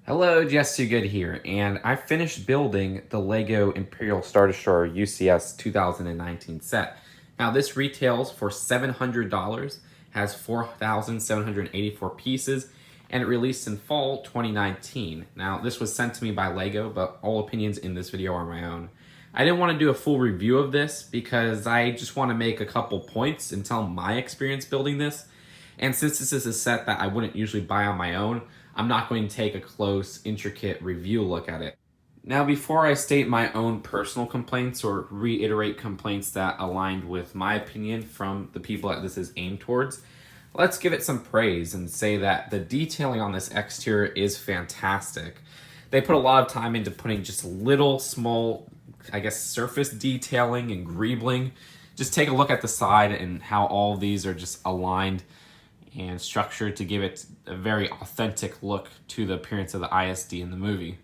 Hello, Jess Too Good here, and I finished building the LEGO Imperial Star Destroyer UCS 2019 set. Now, this retails for $700, has 4,784 pieces, and it released in fall 2019. Now, this was sent to me by LEGO, but all opinions in this video are my own. I didn't want to do a full review of this because I just want to make a couple points and tell my experience building this. And since this is a set that I wouldn't usually buy on my own, I'm not going to take a close, intricate review look at it. Now, before I state my own personal complaints or reiterate complaints that aligned with my opinion from the people that this is aimed towards, let's give it some praise and say that the detailing on this exterior is fantastic. They put a lot of time into putting just little small, surface detailing and greebling. Just take a look at the side and how all of these are just aligned and structured to give it a very authentic look to the appearance of the ISD in the movie.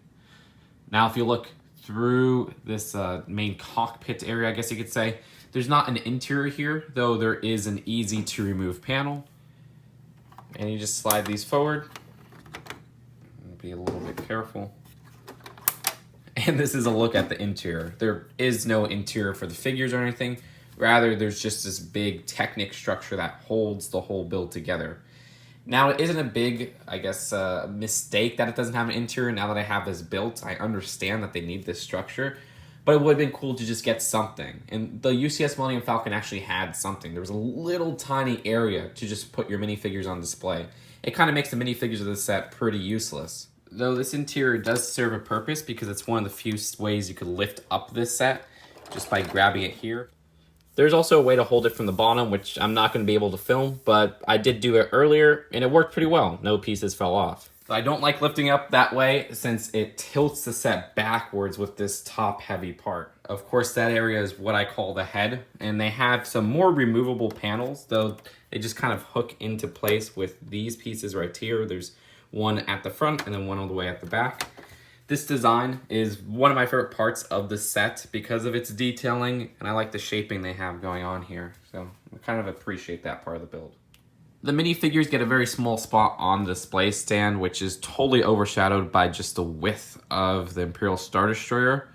Now, if you look through this main cockpit area, I guess you could say, there's not an interior here, though there is an easy to remove panel. And you just slide these forward. Be a little bit careful. And this is a look at the interior. There is no interior for the figures or anything. Rather, there's just this big Technic structure that holds the whole build together. Now, it isn't a big, mistake that it doesn't have an interior. Now that I have this built, I understand that they need this structure. But it would have been cool to just get something. And the UCS Millennium Falcon actually had something. There was a little tiny area to just put your minifigures on display. It kind of makes the minifigures of the set pretty useless. Though this interior does serve a purpose because it's one of the few ways you could lift up this set just by grabbing it here. There's also a way to hold it from the bottom, which I'm not going to be able to film, but I did do it earlier, and it worked pretty well. No pieces fell off. I don't like lifting up that way since it tilts the set backwards with this top-heavy part. Of course, that area is what I call the head, and they have some more removable panels, though they just kind of hook into place with these pieces right here. There's one at the front and then one all the way at the back. This design is one of my favorite parts of the set because of its detailing, and I like the shaping they have going on here. So I kind of appreciate that part of the build. The minifigures get a very small spot on the display stand, which is totally overshadowed by just the width of the Imperial Star Destroyer.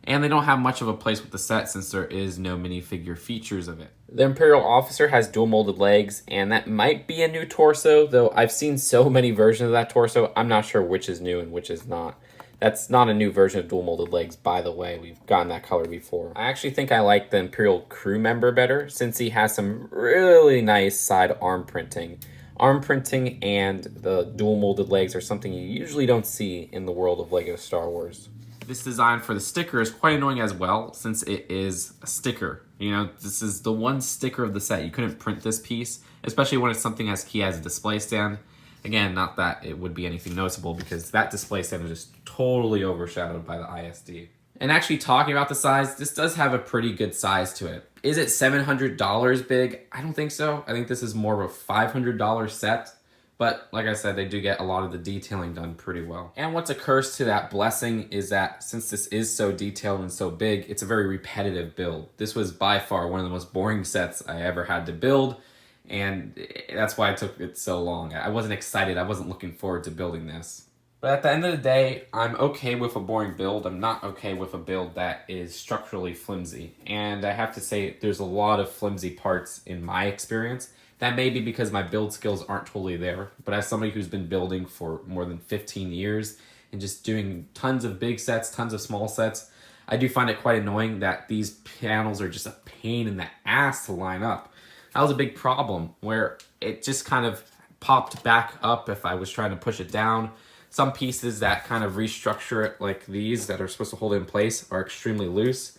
And they don't have much of a place with the set since there is no minifigure features of it. The Imperial Officer has dual molded legs, and that might be a new torso, though I've seen so many versions of that torso, I'm not sure which is new and which is not. That's not a new version of dual molded legs, by the way. We've gotten that color before. I actually think I like the Imperial crew member better since he has some really nice side arm printing. Arm printing and the dual molded legs are something you usually don't see in the world of LEGO Star Wars. This design for the sticker is quite annoying as well since it is a sticker. You know, this is the one sticker of the set. You couldn't print this piece, especially when it's something as key as a display stand. Again, not that it would be anything noticeable because that display stand is just totally overshadowed by the ISD. And actually talking about the size, this does have a pretty good size to it. Is it $700 big? I don't think so. I think this is more of a $500 set. But like I said, they do get a lot of the detailing done pretty well. And what's a curse to that blessing is that since this is so detailed and so big, it's a very repetitive build. This was by far one of the most boring sets I ever had to build. And that's why it took it so long. I wasn't excited. I wasn't looking forward to building this. But at the end of the day, I'm okay with a boring build. I'm not okay with a build that is structurally flimsy. And I have to say, there's a lot of flimsy parts in my experience. That may be because my build skills aren't totally there. But as somebody who's been building for more than 15 years and just doing tons of big sets, tons of small sets, I do find it quite annoying that these panels are just a pain in the ass to line up. That was a big problem where it just kind of popped back up if I was trying to push it down. Some pieces that kind of restructure it like these that are supposed to hold it in place are extremely loose.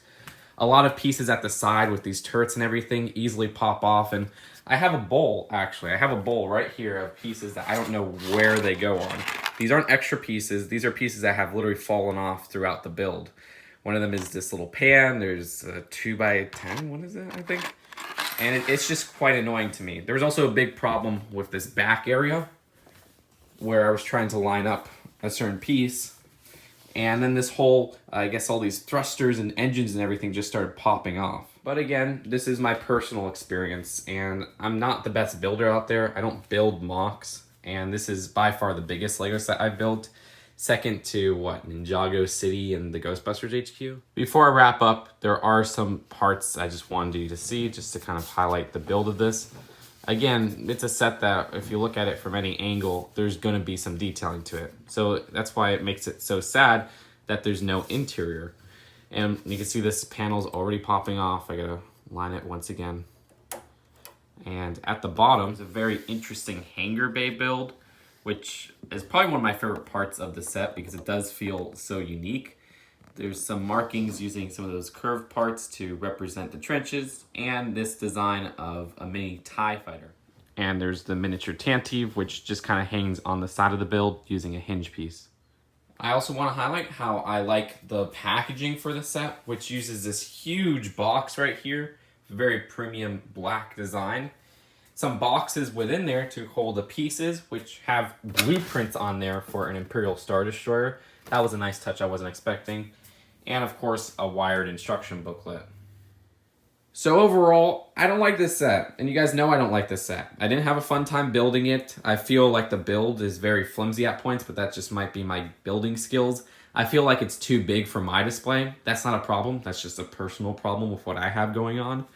A lot of pieces at the side with these turrets and everything easily pop off. And I have a bowl, actually. I have a bowl right here of pieces that I don't know where they go on. These aren't extra pieces. These are pieces that have literally fallen off throughout the build. One of them is this little pan. There's a 2x10, what is it, I think? And it's just quite annoying to me. There was also a big problem with this back area where I was trying to line up a certain piece. And then this whole, all these thrusters and engines and everything just started popping off. But again, this is my personal experience, and I'm not the best builder out there. I don't build mocks, and this is by far the biggest LEGO set I've built. second to what, Ninjago City and the Ghostbusters HQ. Before I wrap up, there are some parts I just wanted you to see just to kind of highlight the build of this. Again, it's a set that if you look at it from any angle, there's going to be some detailing to it. So that's why it makes it so sad that there's no interior. And you can see this panel's already popping off. I gotta line it once again. And at the bottom is a very interesting hangar bay build, which is probably one of my favorite parts of the set because it does feel so unique. There's some markings using some of those curved parts to represent the trenches, and this design of a mini TIE fighter. And there's the miniature Tantive, which just kind of hangs on the side of the build using a hinge piece. I also want to highlight how I like the packaging for the set, which uses this huge box right here, very premium black design. Some boxes within there to hold the pieces, which have blueprints on there for an Imperial Star Destroyer. That was a nice touch I wasn't expecting. And of course, a wired instruction booklet. So overall, I don't like this set, and you guys know I don't like this set. I didn't have a fun time building it. I feel like the build is very flimsy at points, but that just might be my building skills. I feel like it's too big for my display. That's not a problem. That's just a personal problem with what I have going on.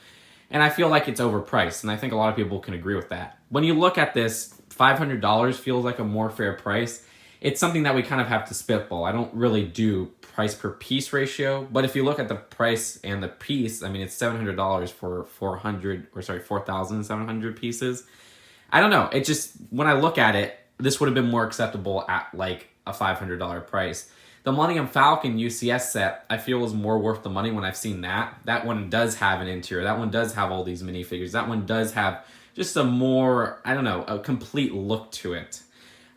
And I feel like it's overpriced, and I think a lot of people can agree with that. When you look at this, $500 feels like a more fair price. It's something that we kind of have to spitball. I don't really do price per piece ratio, but if you look at the price and the piece, I mean, it's $700 for 4,700 pieces. I don't know. It just, when I look at it, this would have been more acceptable at like a $500 price. The Millennium Falcon UCS set, I feel is more worth the money when I've seen that. That one does have an interior. That one does have all these minifigures. That one does have just a more, I don't know, a complete look to it.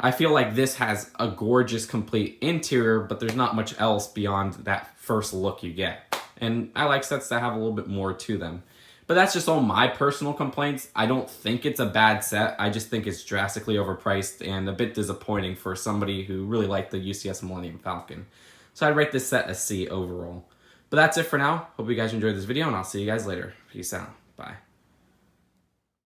I feel like this has a gorgeous, complete interior, but there's not much else beyond that first look you get. And I like sets that have a little bit more to them. But that's just all my personal complaints. I don't think it's a bad set. I just think it's drastically overpriced and a bit disappointing for somebody who really liked the UCS Millennium Falcon. So I'd rate this set a C overall. But that's it for now. Hope you guys enjoyed this video, and I'll see you guys later. Peace out. Bye.